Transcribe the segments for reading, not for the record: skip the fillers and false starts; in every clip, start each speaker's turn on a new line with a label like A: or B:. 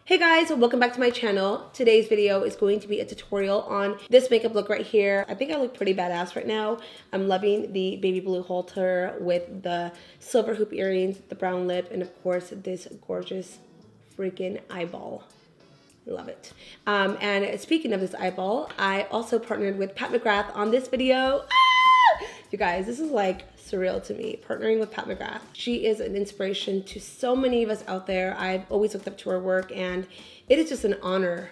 A: Hey guys, welcome back to my channel. Today's video is going to be a tutorial on this makeup look right here. I think I look pretty badass right now. I'm loving the baby blue halter with the silver hoop earrings, the brown lip, and of course this gorgeous freaking eyeball. Love it. And speaking of this eyeball, I also partnered with Pat McGrath on this video. You guys, this is like surreal to me, partnering with Pat McGrath. She is an inspiration to so many of us out there. I've always looked up to her work, and it is just an honor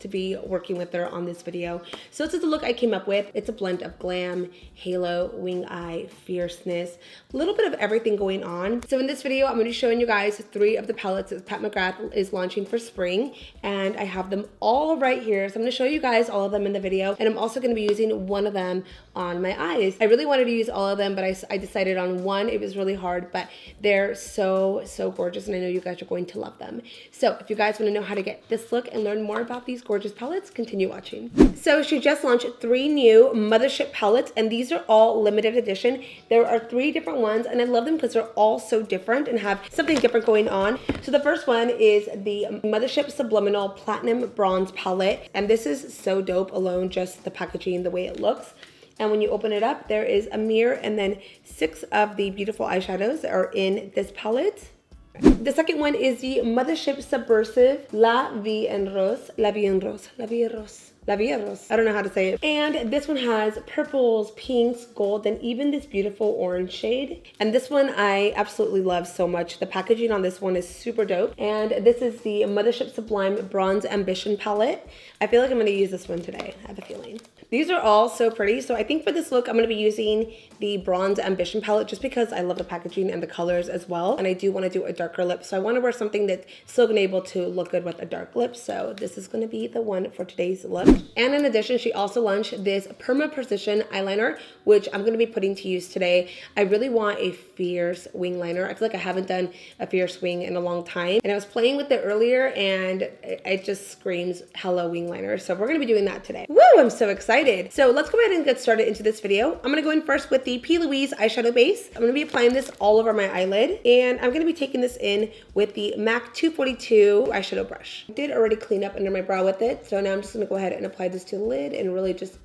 A: to be working with her on this video. So this is the look I came up with. It's a blend of glam, halo, wing eye, fierceness, a little bit of everything going on. So in this video, I'm going to be showing you guys 3 of the palettes that Pat McGrath is launching for spring, and I have them all right here. So I'm going to show you guys all of them in the video, and I'm also going to be using one of them on my eyes. I really wanted to use all of them, but I decided on one. It was really hard, but they're so gorgeous, and I know you guys are going to love them. So if you guys want to know how to get this look and learn more about these gorgeous palettes, continue watching. So she just launched 3 new MTHRSHP palettes, and these are all limited edition. There are 3 different ones, and I love them because they're all so different and have something different going on. So the first one is the MTHRSHP Subliminal Platinum Bronze Palette, and this is so dope alone, just the packaging, the way it looks. And when you open it up, there is a mirror and then 6 of the beautiful eyeshadows that are in this palette. The second one is the MTHRSHP Subversive La Vie en Rose. La Vie en Rose. La Vie en Rose. La Vie en Rose. I don't know how to say it. And this one has purples, pinks, gold, and even this beautiful orange shade. And this one I absolutely love so much. The packaging on this one is super dope. And this is the MTHRSHP Sublime Bronze Ambition palette. I feel like I'm going to use this one today. I have a feeling. These are all so pretty. So I think for this look, I'm going to be using the Bronze Ambition palette just because I love the packaging and the colors as well. And I do want to do a darker lip. So I want to wear something that's still going to be able to look good with a dark lip. So this is going to be the one for today's look. And in addition, she also launched this PERMA Precision eyeliner, which I'm going to be putting to use today. I really want a fierce wing liner. I feel like I haven't done a fierce wing in a long time. And I was playing with it earlier and it just screams hello wing liner. So we're going to be doing that today. Woo! I'm so excited. So let's go ahead and get started into this video. I'm going to go in first with the P. Louise eyeshadow base. I'm going to be applying this all over my eyelid, and I'm going to be taking this in with the MAC 242 eyeshadow brush. I did already clean up under my brow with it, so now I'm just going to go ahead and apply this to the lid and really just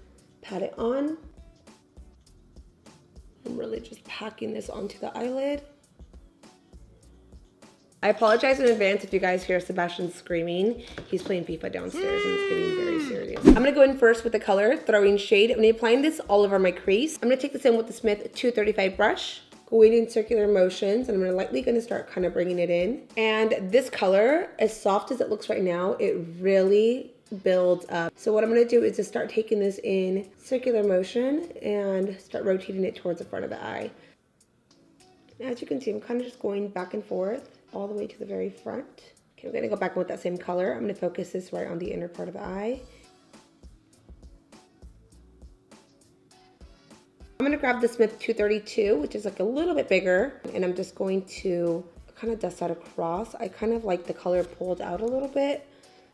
A: pat it on. I'm really just packing this onto the eyelid. I apologize in advance if you guys hear Sebastian screaming. He's playing FIFA downstairs and it's getting very serious. I'm gonna go in first with the color Throwing Shade. I'm gonna be applying this all over my crease. I'm gonna take this in with the Smith 235 brush, going in circular motions, and I'm lightly gonna start kind of bringing it in. And this color, as soft as it looks right now, it really builds up. So what I'm gonna do is just start taking this in circular motion and start rotating it towards the front of the eye. As you can see, I'm kind of just going back and forth all the way to the very front. Okay, we're gonna go back with that same color. I'm gonna focus this right on the inner part of the eye. I'm gonna grab the Smith 232, which is like a little bit bigger, and I'm just going to kind of dust that across. I kind of like the color pulled out a little bit.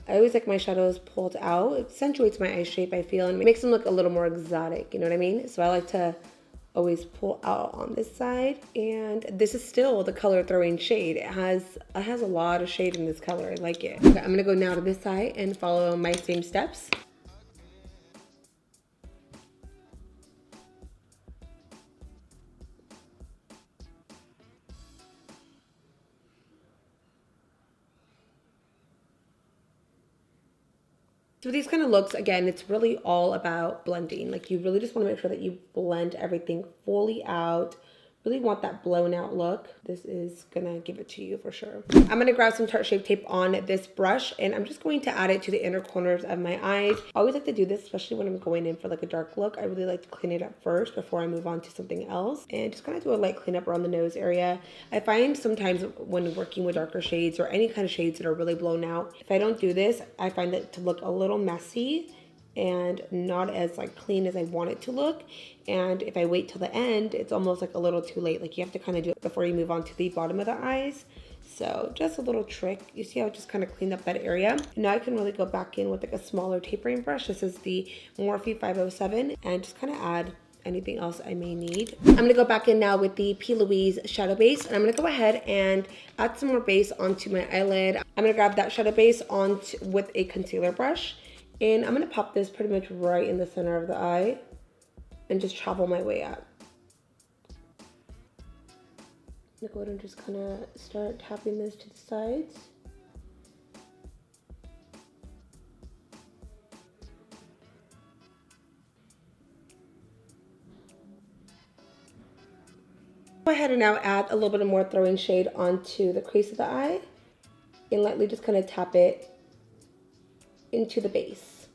A: I always like my shadows pulled out. It accentuates my eye shape, I feel, and it makes them look a little more exotic, you know what I mean? So I like to always pull out on this side, and this is still the color Throwing Shade. It has a lot of shade in this color. I like it. Okay, I'm gonna go now to this side and follow my same steps. So these kind of looks, again, it's really all about blending. Like you really just want to make sure that you blend everything fully out. Really want that blown out look. This is gonna give it to you for sure. I'm gonna grab some Tarte Shape Tape on this brush, and I'm just going to add it to the inner corners of my eyes. I always like to do this, especially when I'm going in for like a dark look. I really like to clean it up first before I move on to something else, and just kind of do a light cleanup around the nose area. I find sometimes when working with darker shades or any kind of shades that are really blown out, if I don't do this, I find it to look a little messy and not as like clean as I want it to look. And if I wait till the end, it's almost like a little too late. Like you have to kind of do it before you move on to the bottom of the eyes. So just a little trick. You see how I just kind of cleaned up that area? Now I can really go back in with like a smaller tapering brush. This is the Morphe 507, and just kind of add anything else I may need. I'm going to go back in now with the P. Louise shadow base, and I'm going to go ahead and add some more base onto my eyelid. I'm going to grab that shadow base with a concealer brush, and I'm going to pop this pretty much right in the center of the eye and just travel my way up. I'm going to go ahead and just kind of start tapping this to the sides. Go ahead and now add a little bit of more throwing shade onto the crease of the eye and lightly just kind of tap it into the base.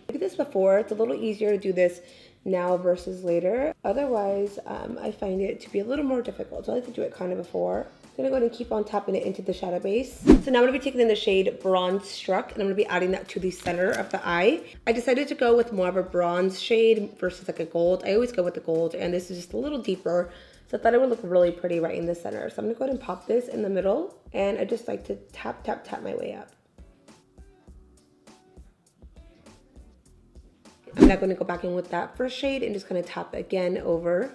A: I did this before. It's a little easier to do this now versus later. Otherwise, I find it to be a little more difficult. So I like to do it kind of before. I'm gonna go ahead and keep on tapping it into the shadow base. So now I'm gonna be taking in the shade Bronze Struck, and I'm gonna be adding that to the center of the eye. I decided to go with more of a bronze shade versus like a gold. I always go with the gold, and this is just a little deeper. So I thought it would look really pretty right in the center. So I'm gonna go ahead and pop this in the middle, and I just like to tap, tap, tap my way up. I'm now gonna go back in with that first shade and just kind of tap again over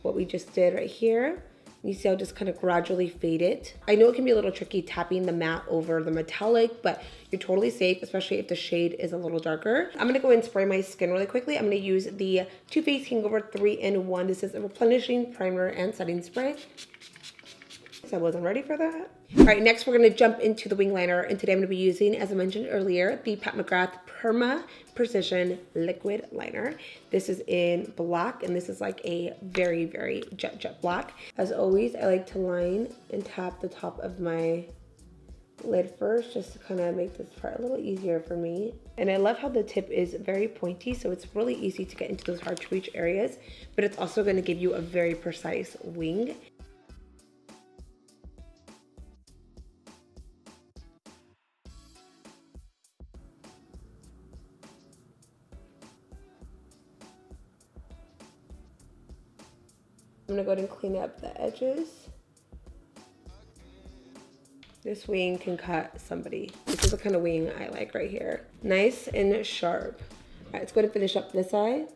A: what we just did right here. You see I'll just kind of gradually fade it. I know it can be a little tricky tapping the matte over the metallic, but you're totally safe, especially if the shade is a little darker. I'm gonna go ahead and spray my skin really quickly. I'm gonna use the Too Faced Hangover 3-in-1. This is a replenishing primer and setting spray. So I wasn't ready for that. All right, next we're gonna jump into the wing liner, and today I'm gonna be using, as I mentioned earlier, the Pat McGrath PERMA Precision Liquid Liner. This is in black, and this is like a very, very jet black. As always, I like to line and tap the top of my lid first, just to kind of make this part a little easier for me. And I love how the tip is very pointy, so it's really easy to get into those hard to reach areas, but it's also gonna give you a very precise wing. I'm gonna go ahead and clean up the edges. This wing can cut somebody. This is the kind of wing I like right here. Nice and sharp. All right, let's go ahead and finish up this eye.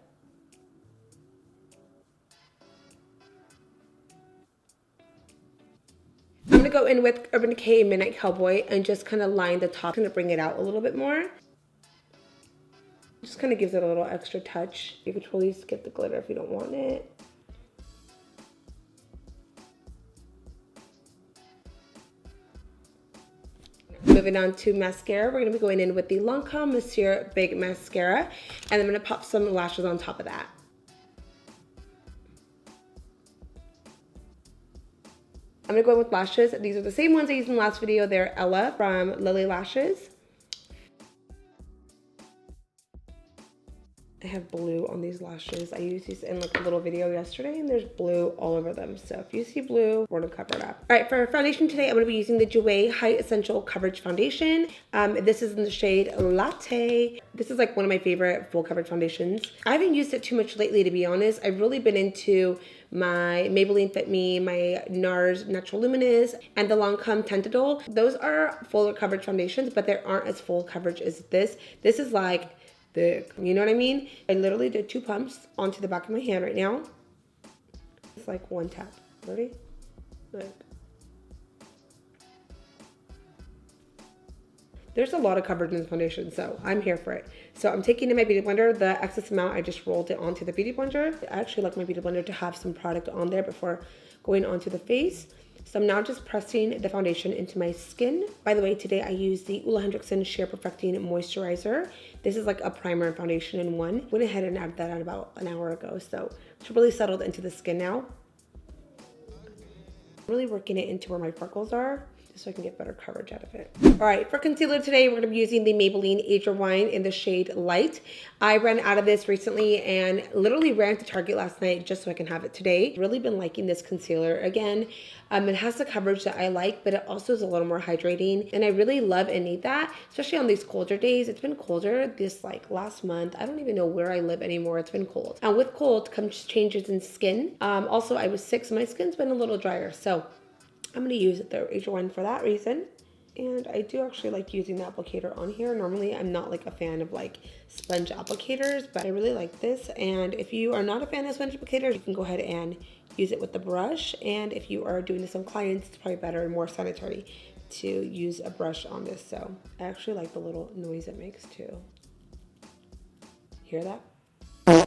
A: I'm gonna go in with Urban Decay Midnight Cowboy and just kind of line the top, kind of bring it out a little bit more. Just kind of gives it a little extra touch. You could totally skip the glitter if you don't want it. Moving on to mascara, we're going to be going in with the LANCôME MOUSIER Big Mascara, and I'm going to pop some lashes on top of that. I'm going to go in with lashes. These are the same ones I used in the last video. They're Ella from Lily Lashes. I have blue on these lashes. I used these in like a little video yesterday, and there's blue all over them. So if you see blue, we're gonna cover it up. All right, for foundation today, I'm gonna be using the JOUER High Essential Coverage Foundation. This is in the shade Latte. This is like one of my favorite full coverage foundations. I haven't used it too much lately, to be honest. I've really been into my Maybelline Fit Me, my NARS Natural Luminous, and the LANCôME Tentadol. Those are fuller coverage foundations, but they aren't as full coverage as this. This is like thick, you know what I mean? I literally did 2 pumps onto the back of my hand right now. It's like 1 tap. Ready? Like, there's a lot of coverage in this foundation, so I'm here for it. So I'm taking in my beauty blender. The excess amount, I just rolled it onto the beauty blender. I actually like my beauty blender to have some product on there before going onto the face. So I'm now just pressing the foundation into my skin. By the way, today I used the HENDRIKSEN Sheer Perfecting Moisturizer. This is like a primer and foundation in one. Went ahead and added that about an hour ago, so it's really settled into the skin now. Really working it into where my freckles are, just so I can get better coverage out of it. All right, for concealer today, we're gonna be using the Maybelline Age Rewind in the shade Light. I ran out of this recently and literally ran to Target last night just so I can have it today. Really been liking this concealer again. It has the coverage that I like, but it also is a little more hydrating, and I really love and need that, especially on these colder days. It's been colder this like last month. I don't even know where I live anymore. It's been cold. And with cold comes changes in skin. Also, I was sick, so my skin's been a little drier, so I'm gonna use the Age Rewind for that reason. And I do actually like using the applicator on here. Normally, I'm not like a fan of like sponge applicators, but I really like this. And if you are not a fan of sponge applicators, you can go ahead and use it with the brush. And if you are doing this on clients, it's probably better and more sanitary to use a brush on this. So I actually like the little noise it makes too. Hear that? I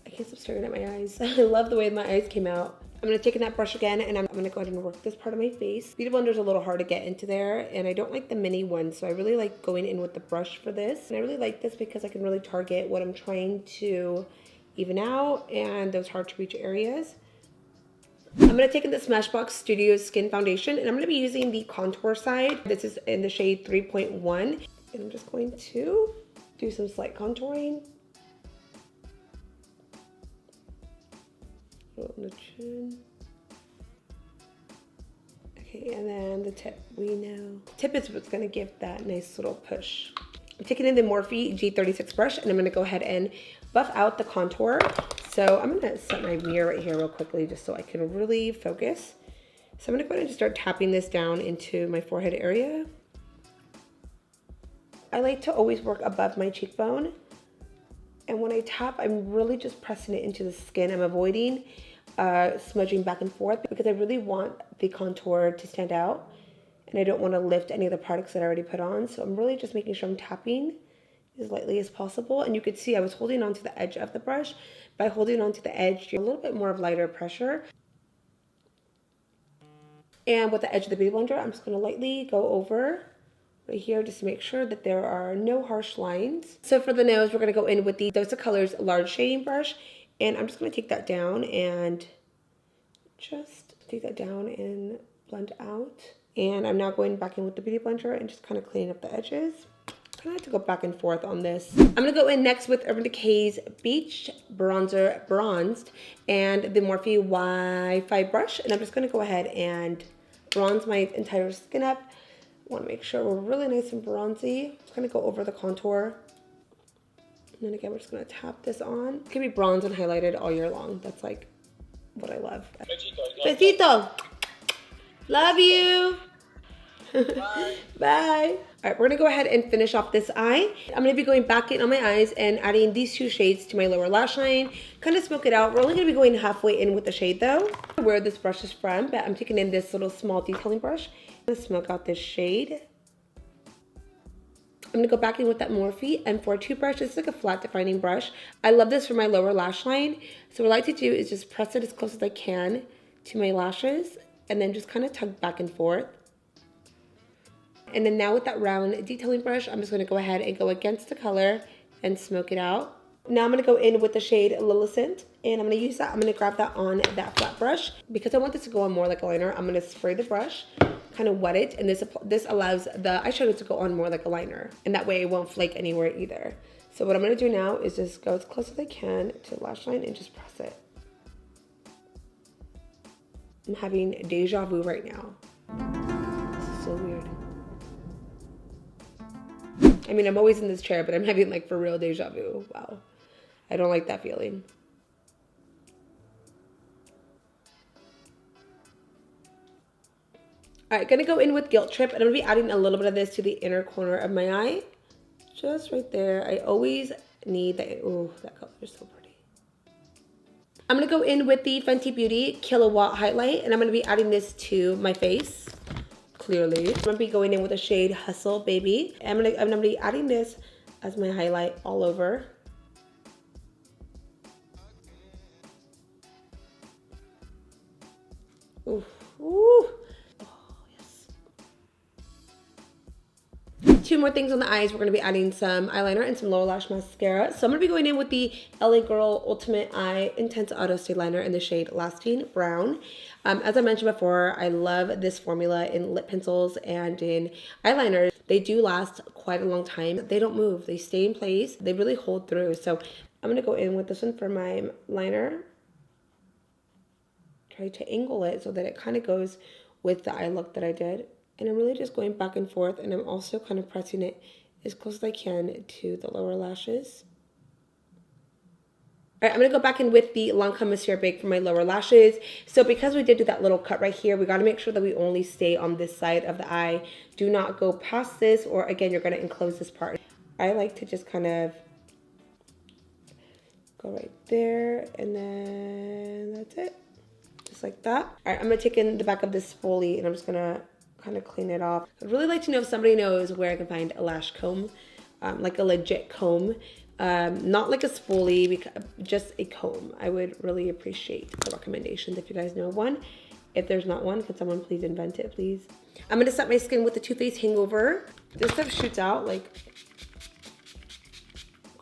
A: can't stop staring at my eyes. I love the way my eyes came out. I'm going to take in that brush again, and I'm going to go ahead and work this part of my face. Beauty Blender is a little hard to get into there, and I don't like the mini ones, so I really like going in with the brush for this. And I really like this because I can really target what I'm trying to even out and those hard to reach areas. I'm going to take in the Smashbox Studio Skin Foundation, and I'm going to be using the contour side. This is in the shade 3.1, and I'm just going to do some slight contouring. On the chin. Okay, and then the tip. We know tip is what's going to give that nice little push. I'm taking in the Morphe G36 brush, and I'm going to go ahead and buff out the contour. So I'm going to set my mirror right here real quickly just so I can really focus. So I'm going to go ahead and just start tapping this down into my forehead area. I like to always work above my cheekbone. And when I tap, I'm really just pressing it into the skin. I'm avoiding smudging back and forth because I really want the contour to stand out. And I don't want to lift any of the products that I already put on. So I'm really just making sure I'm tapping as lightly as possible. And you could see I was holding on to the edge of the brush. By holding on to the edge, you're a little bit more of lighter pressure. And with the edge of the Beauty Blender, I'm just going to lightly go over right here just to make sure that there are no harsh lines. So for the nose, we're going to go in with the Dose of Colors large shading brush, and I'm just going to take that down and just take that down and blend out. And I'm now going back in with the Beauty Blender and just kind of cleaning up the edges. I kind of have to go back and forth on this. I'm going to go in next with Urban Decay's Beach Bronzer Bronzed and the Morphe Y5 brush, and I'm just going to go ahead and bronze my entire skin up. Want to make sure we're really nice and bronzy. Just going to go over the contour. And then again, we're just going to tap this on. It's going to be bronzed and highlighted all year long. That's like what I love. Besito. Love you. Bye. Bye. All right, we're going to go ahead and finish off this eye. I'm going to be going back in on my eyes and adding these two shades to my lower lash line. Kind of smoke it out. We're only going to be going halfway in with the shade though. Where this brush is from, but I'm taking in this little small detailing brush. I'm going to smoke out this shade. I'm going to go back in with that Morphe M42 brush. It's like a flat defining brush. I love this for my lower lash line. So what I like to do is just press it as close as I can to my lashes and then just kind of tug back and forth. And then now with that round detailing brush, I'm just going to go ahead and go against the color and smoke it out. Now I'm going to go in with the shade Lilicent, and I'm going to use that. I'm going to grab that on that flat brush. Because I want this to go on more like a liner, I'm going to spray the brush, kind of wet it, and this allows the eyeshadow to go on more like a liner. And that way it won't flake anywhere either. So what I'm going to do now is just go as close as I can to the lash line and just press it. I'm having deja vu right now. This is so weird. I mean, I'm always in this chair, but I'm having like for real deja vu. Wow. I don't like that feeling. All right, gonna go in with Gilt Trip, and I'm gonna be adding a little bit of this to the inner corner of my eye. Just right there. I always need that. Oh, that color is so pretty. I'm gonna go in with the Fenty Beauty Killawatt Highlight, and I'm gonna be adding this to my face. Clearly. I'm gonna be going in with a shade Hustle Baby. I'm gonna be adding this as my highlight all over. Ooh. Ooh. Oh, yes. Two more things on the eyes. We're gonna be adding some eyeliner and some lower lash mascara. So I'm gonna be going in with the LA Girl Ultimate Eye Intense Auto Stay Liner in the shade Lasting Brown. As I mentioned before, I love this formula in lip pencils and in eyeliner. They do last quite a long time. They don't move. They stay in place. They really hold through. So I'm going to go in with this one for my liner. Try to angle it so that it kind of goes with the eye look that I did. And I'm really just going back and forth, and I'm also kind of pressing it as close as I can to the lower lashes. All right, I'm gonna go back in with the LANCôME Monsieur Bake for my lower lashes. So because we did do that little cut right here, we gotta make sure that we only stay on this side of the eye. Do not go past this, or again, you're gonna enclose this part. I like to just kind of go right there, and then that's it. Just like that. All right, I'm gonna take in the back of this spoolie, and I'm just gonna kind of clean it off. I'd really like to know if somebody knows where I can find a lash comb, like a legit comb. Not like a spoolie, just a comb. I would really appreciate the recommendations if you guys know of one. If there's not one, can someone please invent it, please? I'm gonna set my skin with the Too Faced Hangover. This stuff shoots out like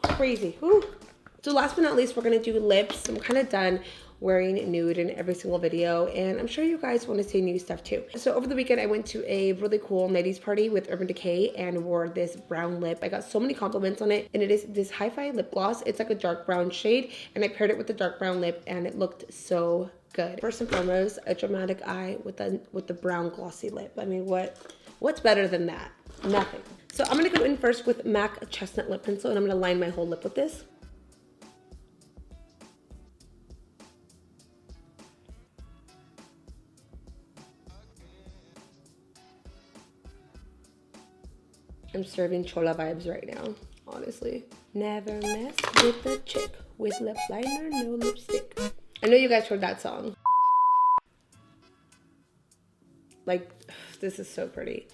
A: crazy. Whew. So last but not least, we're gonna do lips. I'm kind of done wearing nude in every single video, and I'm sure you guys want to see new stuff too. So over the weekend, I went to a really cool 90s party with Urban Decay and wore this brown lip. I got so many compliments on it, and it is this hi-fi lip gloss. It's like a dark brown shade, and I paired it with the dark brown lip, and it looked so good. First and foremost, a dramatic eye with the brown glossy lip. I mean, what's better than that? Nothing. So I'm gonna go in first with MAC Chestnut Lip Pencil, and I'm gonna line my whole lip with this. I'm serving Chola vibes right now, honestly. Never mess with a chick with lip liner, no lipstick. I know you guys heard that song. Like, this is so pretty.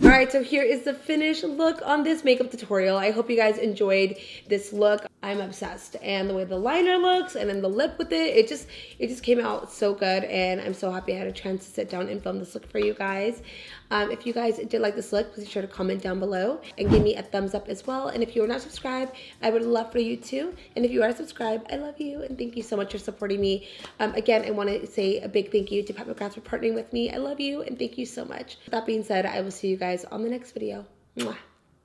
A: Alright, so here is the finished look on this makeup tutorial. I hope you guys enjoyed this look. I'm obsessed, and the way the liner looks and then the lip with it just came out so good, and I'm so happy I had a chance to sit down and film this look for you guys. If you guys did like this look, please be sure to comment down below and give me a thumbs up as well. And if you are not subscribed, I would love for you to. And if you are subscribed, I love you and thank you so much for supporting me. Again, I want to say a big thank you to Pat McGrath for partnering with me. I love you and thank you so much. With that being said, I will see you guys on the next video. Mwah.